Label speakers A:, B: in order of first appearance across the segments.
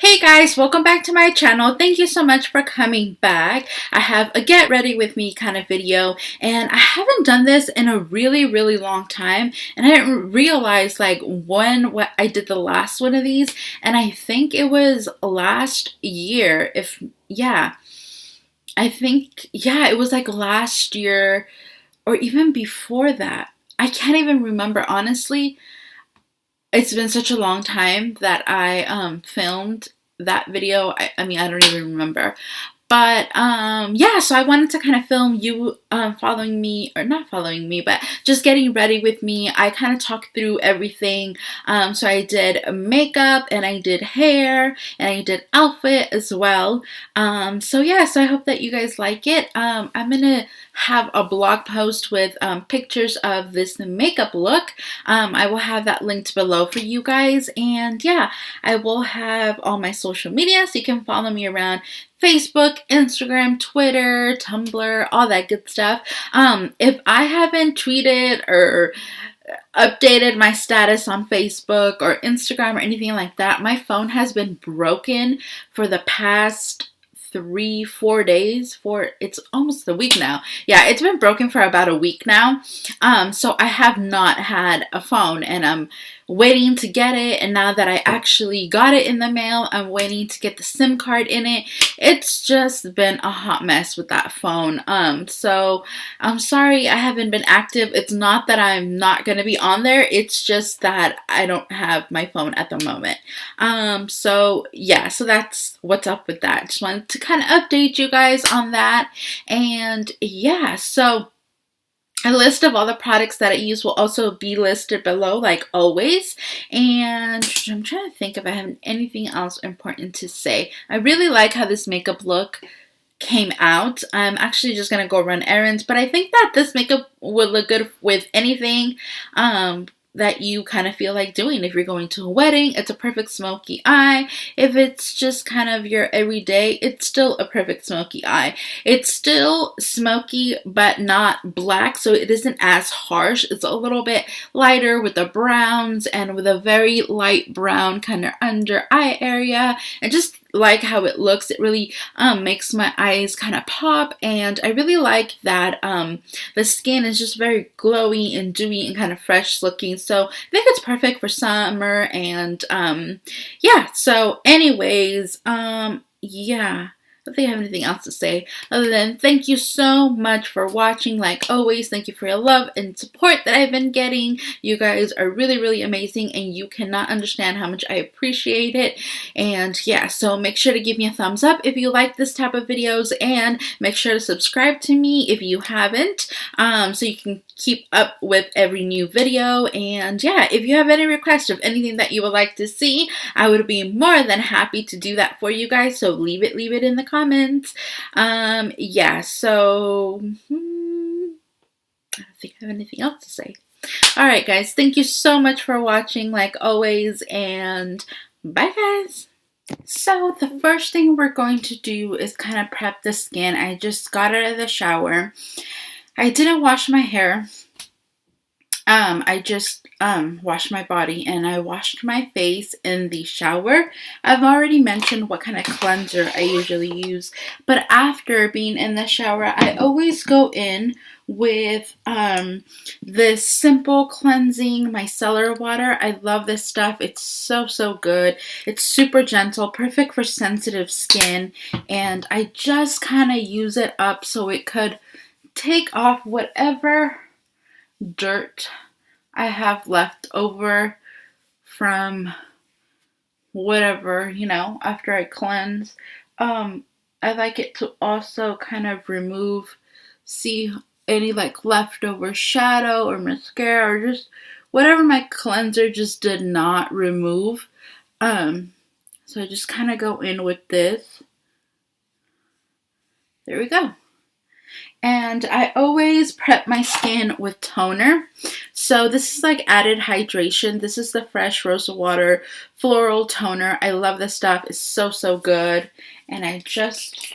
A: Hey guys, welcome back to my channel. Thank you so much for coming back. I have a get ready with me kind of video, and I haven't done this in a really long time, and I didn't realize like what I did the last one of these, and I think it was last year. If yeah, I think yeah, it was like last year or even before that. I can't even remember honestly. It's been such a long time that I filmed that video. I mean, I don't even remember. But yeah, so I wanted to kind of film you following me, or not following me, but just getting ready with me. I kind of talked through everything. So I did makeup, and I did hair, and I did outfit as well. So yeah, so I hope that you guys like it. I'm gonna have a blog post with pictures of this makeup look. I will have that linked below for you guys. And yeah, I will have all my social media, so you can follow me around Facebook, Instagram, Twitter, Tumblr, all that good stuff. If I haven't tweeted or updated my status on Facebook or Instagram or anything like that, my phone has been broken for the past 3-4 days. It's almost a week now. Yeah, it's been broken for about a week now. So I have not had a phone, and I'm waiting to get it. And now that I actually got it in the mail, I'm waiting to get the SIM card in it. It's just been a hot mess with that phone. So I'm sorry I haven't been active. It's not that I'm not gonna be on there. It's just that I don't have my phone at the moment. So yeah, so that's what's up with that. Just wanted to kind of update you guys on that. And yeah, so a list of all the products that I use will also be listed below, like always. And I'm trying to think if I have anything else important to say. I really like how this makeup look came out. I'm actually just gonna go run errands, but I think that this makeup would look good with anything that you kind of feel like doing. If you're going to a wedding, it's a perfect smoky eye. If it's just kind of your everyday, it's still a perfect smoky eye. It's still smoky, but not black, so it isn't as harsh. It's a little bit lighter with the browns and with a very light brown kind of under eye area. And just like how it looks, it really makes my eyes kind of pop. And I really like that the skin is just very glowy and dewy and kind of fresh looking. So I think it's perfect for summer. And yeah, so anyways, yeah, I don't think I have anything else to say other than thank you so much for watching. Like always, thank you for your love and support that I've been getting. You guys are really amazing, and you cannot understand how much I appreciate it. And yeah, so make sure to give me a thumbs up if you like this type of videos, and make sure to subscribe to me if you haven't, so you can keep up with every new video. And yeah, if you have any requests of anything that you would like to see, I would be more than happy to do that for you guys. So leave it in the comments. Yeah, so I don't think I have anything else to say. Alright guys, thank you so much for watching like always, and bye guys. So the first thing we're going to do is kind of prep the skin. I just got out of the shower. I didn't wash my hair. I just washed my body, and I washed my face in the shower. I've already mentioned what kind of cleanser I usually use, but after being in the shower, I always go in with this simple cleansing micellar water. I love this stuff. It's so good. It's super gentle, perfect for sensitive skin, and I just kind of use it up so it could take off whatever dirt I have left over from whatever, after I cleanse. I like it to also kind of see any like leftover shadow or mascara or just whatever my cleanser just did not remove. So I just kind of go in with this. There we go. And I always prep my skin with toner. So this is like added hydration. This is the Fresh Rose Water Floral Toner. I love this stuff. It's so good. And I just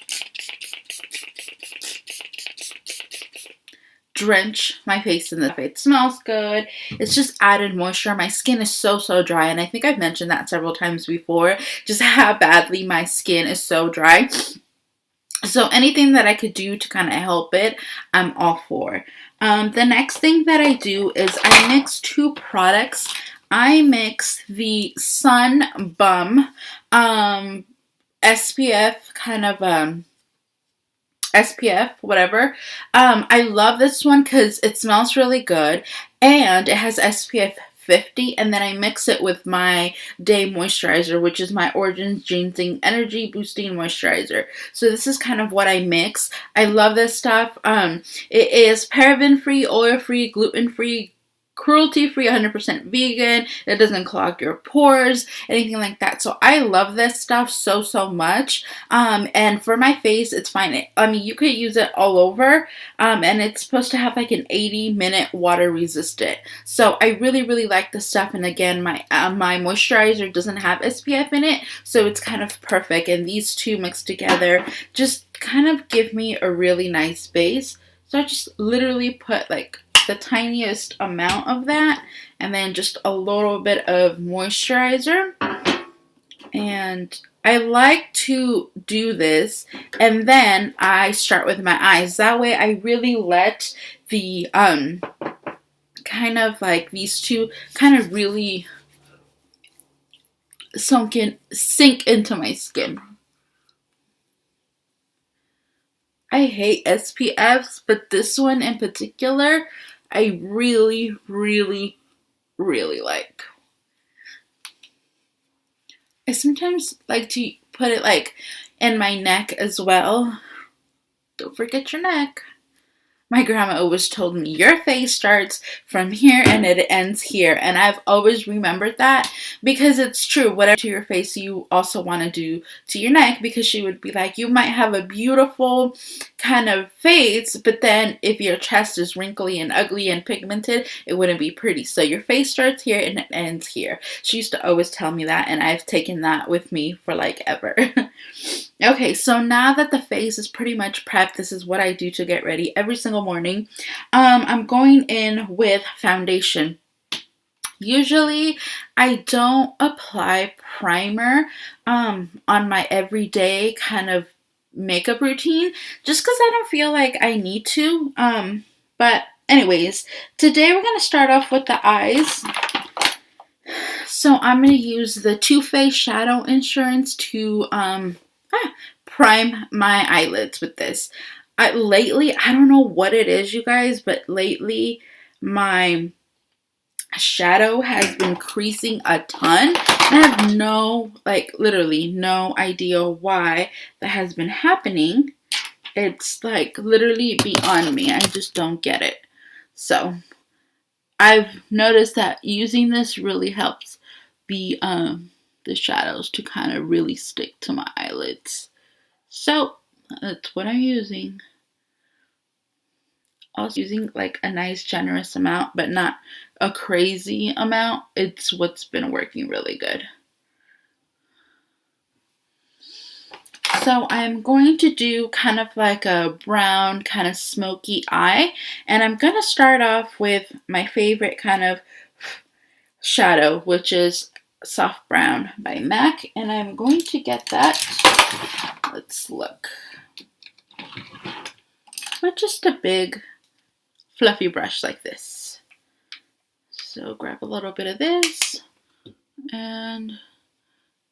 A: drench my face in the it smells good. It's just added moisture. My skin is so dry, and I think I've mentioned that several times before, just how badly my skin is so dry. So anything that I could do to kind of help it, I'm all for. The next thing that I do is I mix two products. I mix the Sun Bum SPF kind of SPF, whatever. I love this one because it smells really good and it has SPF 50, and then I mix it with my day moisturizer, which is my Origins Ginseng Energy Boosting Moisturizer. So this is kind of what I mix. I love this stuff. It is paraben free, oil free, gluten free, cruelty free, 100% vegan. It doesn't clog your pores, anything like that. So I love this stuff so much. And for my face, it's fine. I mean, you could use it all over. And it's supposed to have like an 80-minute water resistant. So I really like this stuff. And again, my moisturizer doesn't have SPF in it, so it's kind of perfect. And these two mixed together just kind of give me a really nice base. So I just literally put like the tiniest amount of that, and then just a little bit of moisturizer. And I like to do this, and then I start with my eyes. That way I really let the kind of like these two kind of really sink into my skin. I hate SPFs, but this one in particular, I really like. I sometimes like to put it like in my neck as well. Don't forget your neck. My grandma always told me, your face starts from here and it ends here. And I've always remembered that, because it's true. Whatever to your face, you also want to do to your neck, because she would be like, you might have a beautiful kind of face, but then if your chest is wrinkly and ugly and pigmented, it wouldn't be pretty. So your face starts here and it ends here. She used to always tell me that, and I've taken that with me for like ever. Okay, so now that the face is pretty much prepped, this is what I do to get ready every single morning. I'm going in with foundation. Usually, I don't apply primer on my everyday kind of makeup routine, just because I don't feel like I need to. But anyways, today we're going to start off with the eyes. So I'm going to use the Too Faced Shadow Insurance to prime my eyelids with this. Lately, I don't know what it is, you guys, but lately my shadow has been creasing a ton. I have literally no idea why that has been happening. It's like literally beyond me. I just don't get it. So I've noticed that using this really helps the shadows to kind of really stick to my eyelids. So that's what I'm using. Also using like a nice generous amount, but not a crazy amount. It's what's been working really good. So I'm going to do kind of like a brown kind of smoky eye, and I'm going to start off with my favorite kind of shadow, which is Soft Brown by MAC, and I'm going to get that. Let's look. With just a big fluffy brush like this. So grab a little bit of this and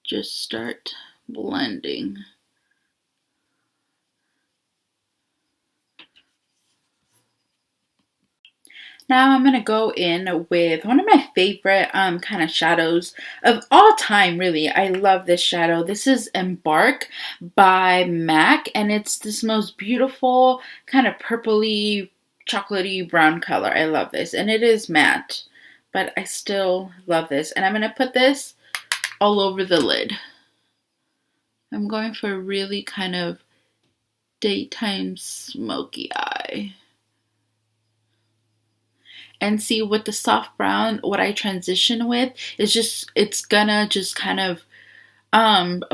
A: just start blending. Now I'm going to go in with one of my favorite kind of shadows of all time, really. I love this shadow. This is Embark by MAC, and it's this most beautiful kind of purpley, chocolatey brown color. I love this, and it is matte, but I still love this. And I'm going to put this all over the lid. I'm going for a really kind of daytime smoky eye. And see, with the soft brown, what I transition with is just, it's gonna just kind of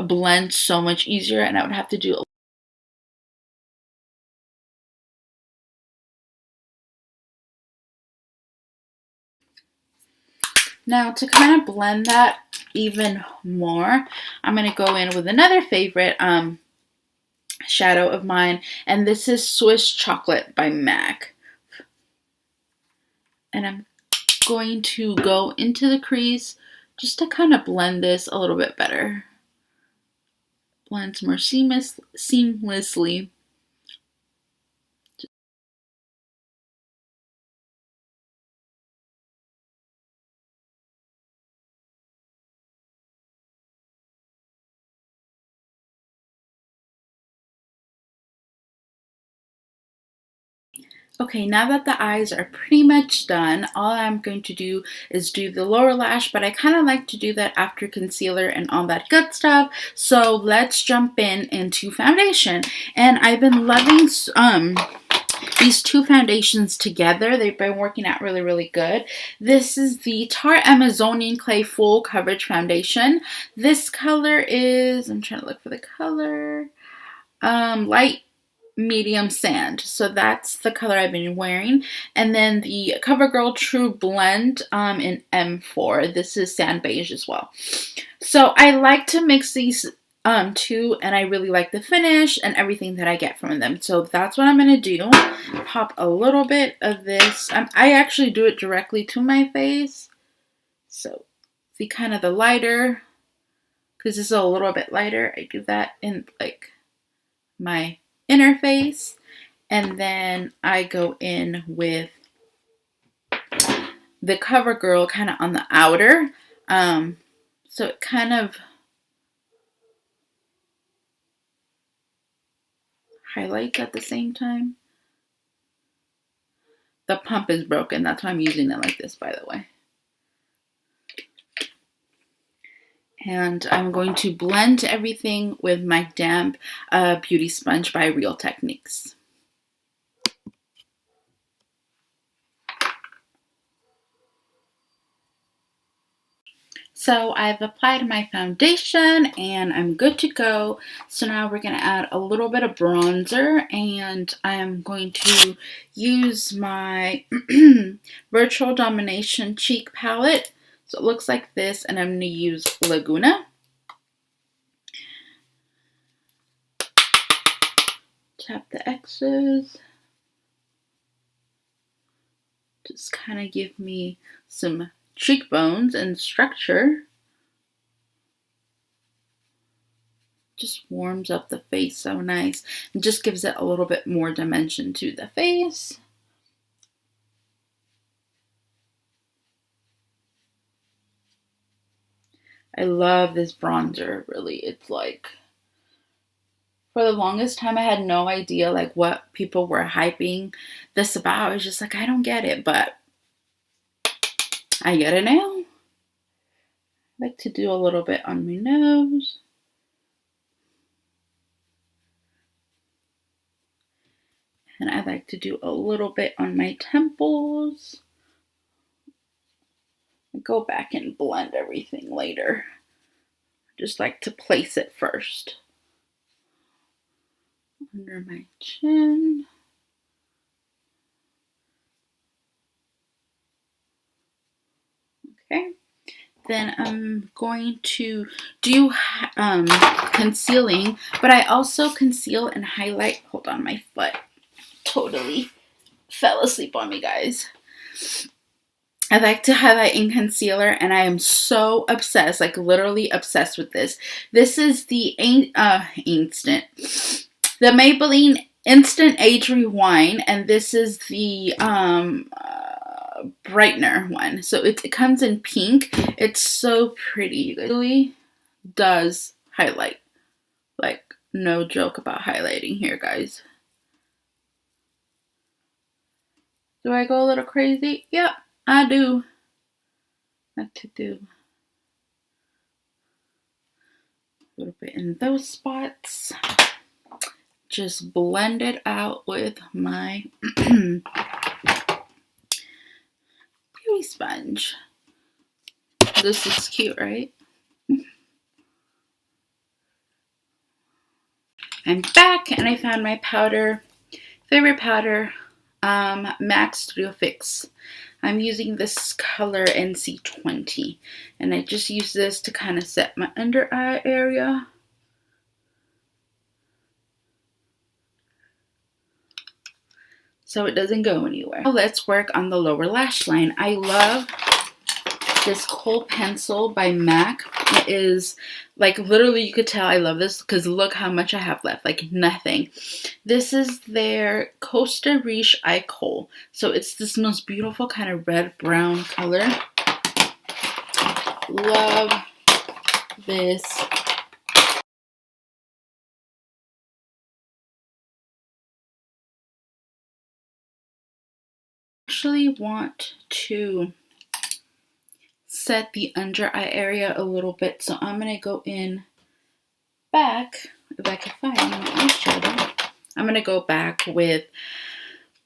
A: blend so much easier, and I would have to do Now to kind of blend that even more, I'm going to go in with another favorite shadow of mine, and this is Swiss Chocolate by MAC. And I'm going to go into the crease just to kind of blend this a little bit better. Blends more seamlessly. Okay, now that the eyes are pretty much done, all I'm going to do is do the lower lash, but I kind of like to do that after concealer and all that good stuff. So let's jump into foundation. And I've been loving these two foundations together. They've been working out really, really good. This is the Tarte Amazonian Clay Full Coverage Foundation. This color is, I'm trying to look for the color, light medium sand. So that's the color I've been wearing. And then the CoverGirl True Blend in M4. This is sand beige as well. So I like to mix these two, and I really like the finish and everything that I get from them. So that's what I'm going to do. Pop a little bit of this. I actually do it directly to my face. So see kind of the lighter, because this is a little bit lighter. I do that in like my inner face, and then I go in with the CoverGirl kind of on the outer, so it kind of highlights at the same time. The pump is broken, that's why I'm using it like this, by the way. And I'm going to blend everything with my damp beauty sponge by Real Techniques. So I've applied my foundation and I'm good to go. So now we're going to add a little bit of bronzer, and I'm going to use my Virtual Domination Cheek Palette. So it looks like this, and I'm going to use Laguna. Tap the X's. Just kind of give me some cheekbones and structure. Just warms up the face so nice, and just gives it a little bit more dimension to the face. I love this bronzer, really. It's like, for the longest time I had no idea like what people were hyping this about. I was just like, I don't get it, but I get it now. I like to do a little bit on my nose. And I like to do a little bit on my temples. I go back and blend everything later. Just like to place it first. Under my chin. Okay. Then I'm going to do concealing, but I also conceal and highlight. Hold on, my foot totally fell asleep on me, guys. I like to highlight in concealer, and I am so obsessed, like literally obsessed with this. This is the Maybelline Instant Age Rewind, and this is the brightener one. So it comes in pink. It's so pretty. It really does highlight. Like, no joke about highlighting here, guys. Do I go a little crazy? Yep, I do. Like to do a little bit in those spots. Just blend it out with my beauty sponge. This is cute, right? I'm back, and I found my powder, favorite powder, MAC Studio Fix. I'm using this color NC20, and I just use this to kind of set my under eye area. So it doesn't go anywhere. Now let's work on the lower lash line. I love this Kohl pencil by MAC. It is like literally, you could tell I love this because look how much I have left, like nothing. This is their Costa Riche Eye Kohl. So it's this most beautiful kind of red brown color. Love this. Actually want to set the under eye area a little bit, so I'm gonna go in back, if I can find my eyeshadow. I'm gonna go back with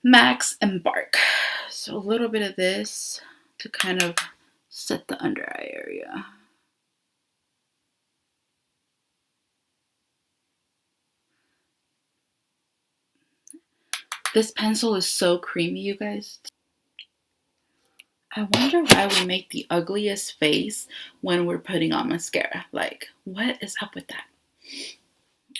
A: MAC's Embark. So a little bit of this to kind of set the under eye area. This pencil is so creamy, you guys. I wonder why we make the ugliest face when we're putting on mascara. Like, what is up with that?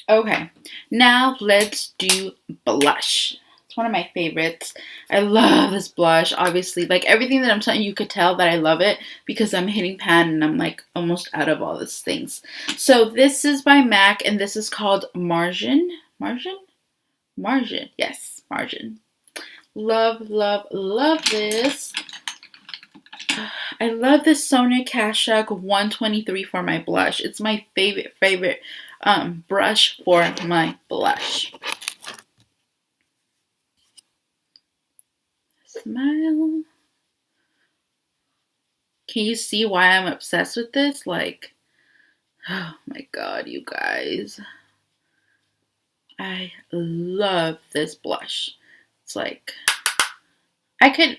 A: Okay, now let's do blush. It's one of my favorites. I love this blush, obviously. Like, everything that I'm telling you, you could tell that I love it because I'm hitting pan and I'm like almost out of all these things. So this is by MAC and this is called Margin. Margin. Yes, Margin. Love, love, love this. I love this Sonia Kashuk 123 for my blush. It's my favorite brush for my blush. Smile. Can you see why I'm obsessed with this? Like, oh my god, you guys. I love this blush. It's like, I could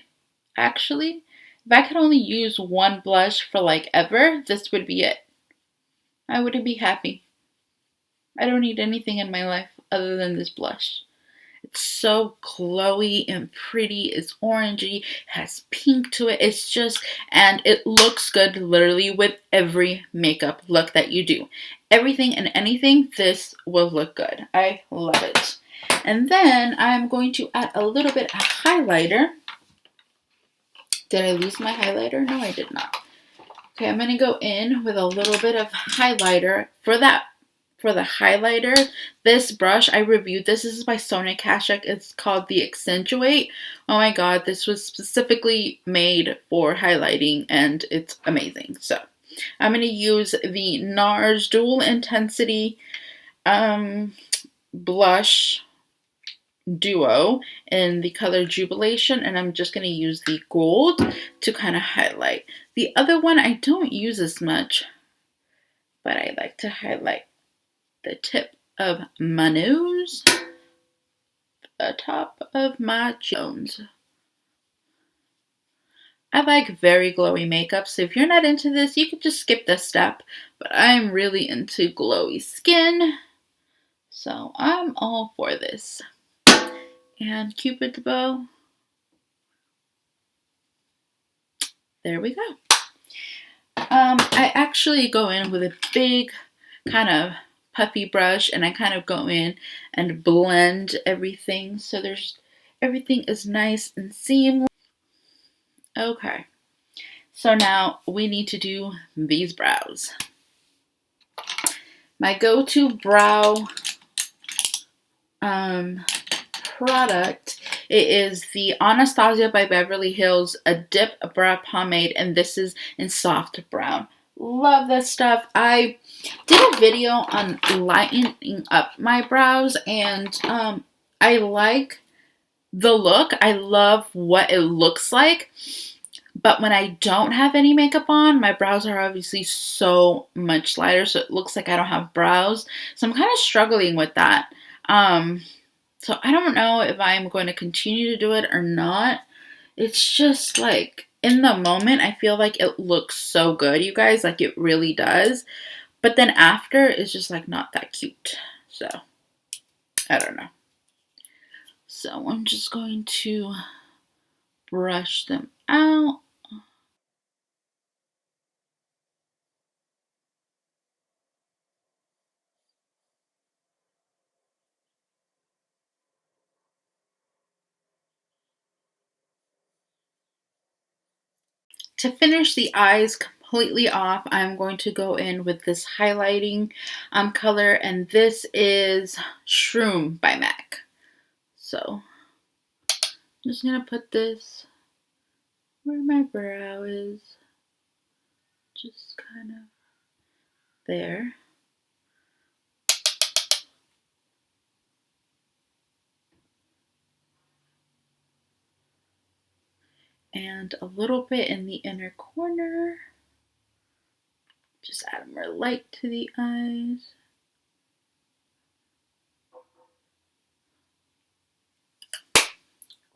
A: actually, if I could only use one blush for like ever, this would be it. I wouldn't be happy. I don't need anything in my life other than this blush. It's so glowy and pretty. It's orangey, has pink to it. It's just, and it looks good literally with every makeup look that you do. Everything and anything, this will look good. I love it. And then I'm going to add a little bit of highlighter. Did I lose my highlighter? No, I did not. Okay, I'm going to go in with a little bit of highlighter. For the highlighter, this brush, I reviewed this. This is by Sonia Kashuk. It's called the Accentuate. Oh my god, this was specifically made for highlighting and it's amazing. So, I'm going to use the NARS Dual Intensity Blush Duo in the color Jubilation, and I'm just going to use the gold to kind of highlight. The other one I don't use as much, but I like to highlight the tip of my nose, the top of my cheekbones. I like very glowy makeup, so if you're not into this, you can just skip this step, but I'm really into glowy skin, so I'm all for this. And Cupid's bow. There we go. I actually go in with a big kind of puffy brush and I kind of go in and blend everything so everything is nice and seamless. Okay, so now we need to do these brows. My go-to brow product, it is the Anastasia by Beverly Hills a Dip Brow Pomade, and this is in soft brown. Love this stuff. I did a video on lightening up my brows, and I like the look. I love what it looks like, but when I don't have any makeup on, my brows are obviously so much lighter, so it looks like I don't have brows. So I'm kind of struggling with that. So I don't know if I'm going to continue to do it or not. It's just like, in the moment, I feel like it looks so good, you guys. Like, it really does. But then after, it's just like not that cute. So, I don't know. So, I'm just going to brush them out. To finish the eyes completely off, I'm going to go in with this highlighting color, and this is Shroom by MAC. So I'm just going to put this where my brow is, just kind of there. And a little bit in the inner corner. Just add more light to the eyes.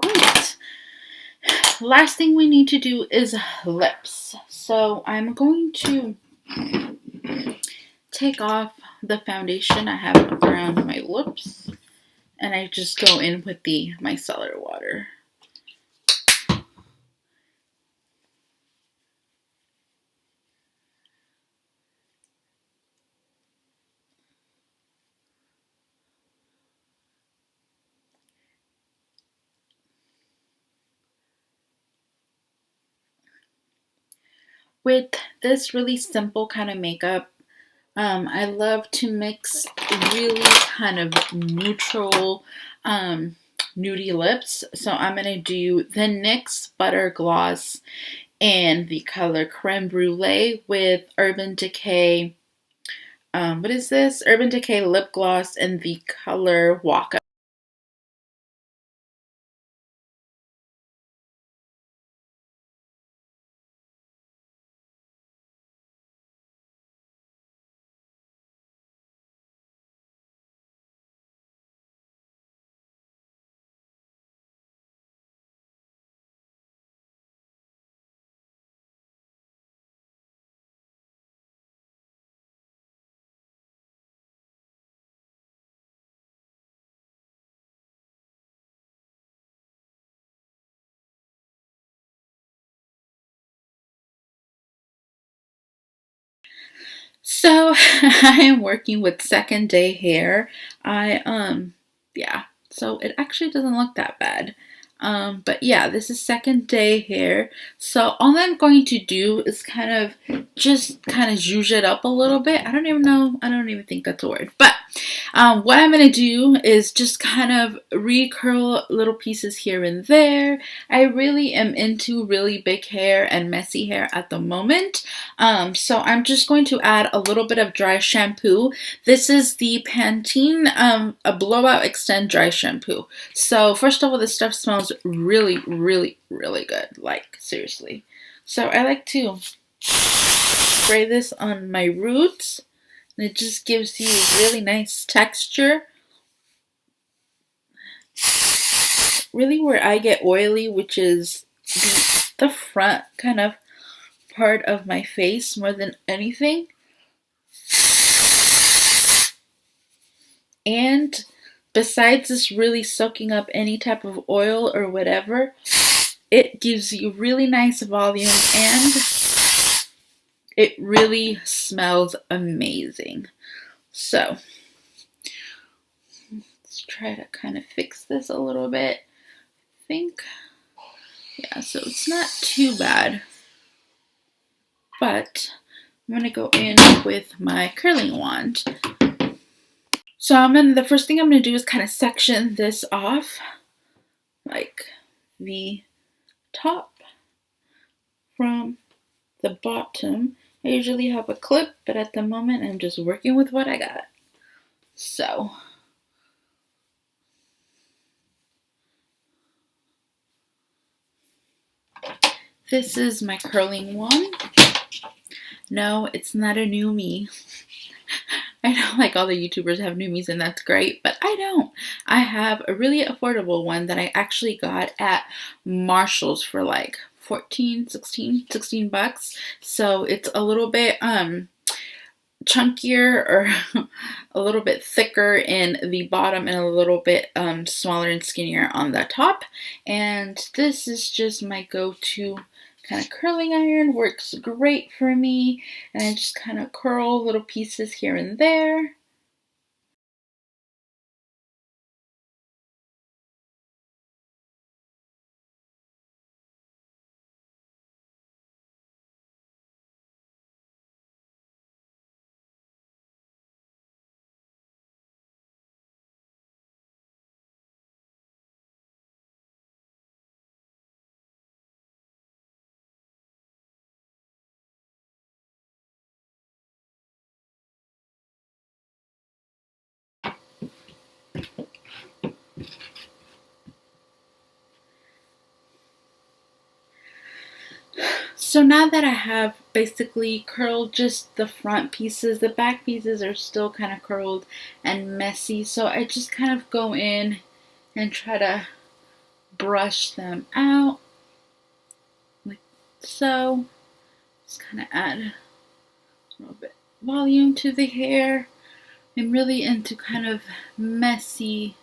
A: Great. Last thing we need to do is lips. So I'm going to take off the foundation I have around my lips, and I just go in with the micellar water. With this really simple kind of makeup, I love to mix really kind of neutral, nudie lips. So I'm going to do the NYX Butter Gloss in the color Creme Brulee with Urban Decay. What is this? Urban Decay Lip Gloss in the color Waka. So I am working with second day hair. Yeah, so it actually doesn't look that bad. But yeah, this is second day hair. So all I'm going to do is just kind of zhuzh it up a little bit. I don't even know. I don't even think that's a word. But what I'm going to do is just kind of recurl little pieces here and there. I really am into really big hair and messy hair at the moment. So I'm just going to add a little bit of dry shampoo. This is the Pantene a Blowout Extend Dry Shampoo. So first of all, this stuff smells really, really, really good. Like, seriously. So I like to spray this on my roots. And it just gives you a really nice texture. Really where I get oily, which is the front kind of part of my face more than anything. And besides this really soaking up any type of oil or whatever, it gives you really nice volume and it really smells amazing. So let's try to kind of fix this a little bit. I think, yeah, so it's not too bad. But I'm going to go in with my curling wand. So the first thing I'm going to do is kind of section this off, like the top from the bottom. I usually have a clip, but at the moment I'm just working with what I got. So this is my curling wand. No, it's not a new me. I know like all the YouTubers have new me's and that's great, but I don't. I have a really affordable one that I actually got at Marshall's for like 16 bucks. So it's a little bit chunkier or a little bit thicker in the bottom and a little bit smaller and skinnier on the top. And this is just my go-to kind of curling iron. Works great for me. And I just kind of curl little pieces here and there. So now that I have basically curled just the front pieces, the back pieces are still kind of curled and messy. So I just kind of go in and try to brush them out like so. Just kind of add a little bit of volume to the hair. I'm really into kind of messy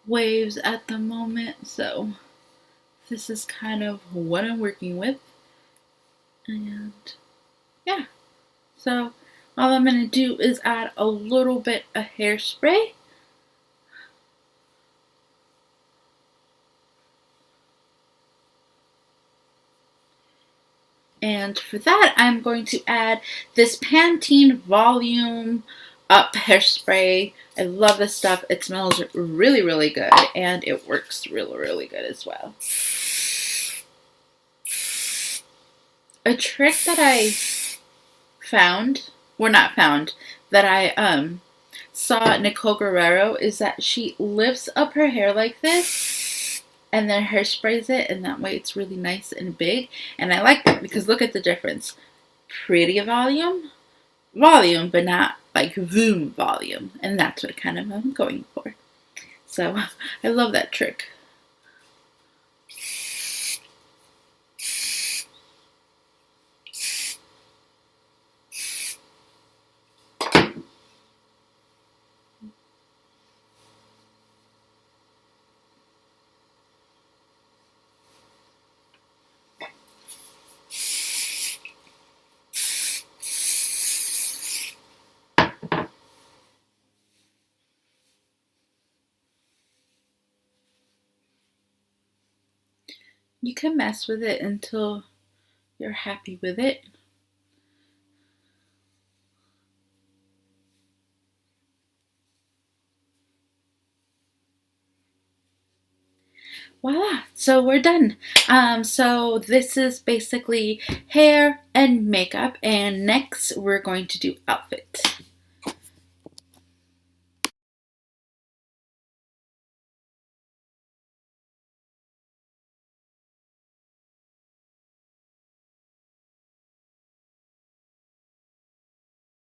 A: waves at the moment, so this is kind of what I'm working with. And yeah, so all I'm going to do is add a little bit of hairspray. And for that, I'm going to add this Pantene Volume Up hairspray. I love this stuff. It smells really, really good, and it works really, really good as well. A trick that I found, or not found, that I saw Nicole Guerrero is that she lifts up her hair like this and then hairsprays it, and that way it's really nice and big. And I like that because look at the difference. Pretty volume, but not like boom volume. And that's what kind of I'm going for. So I love that trick. You can mess with it until you're happy with it. Voila, so we're done. So this is basically hair and makeup, and next we're going to do outfit.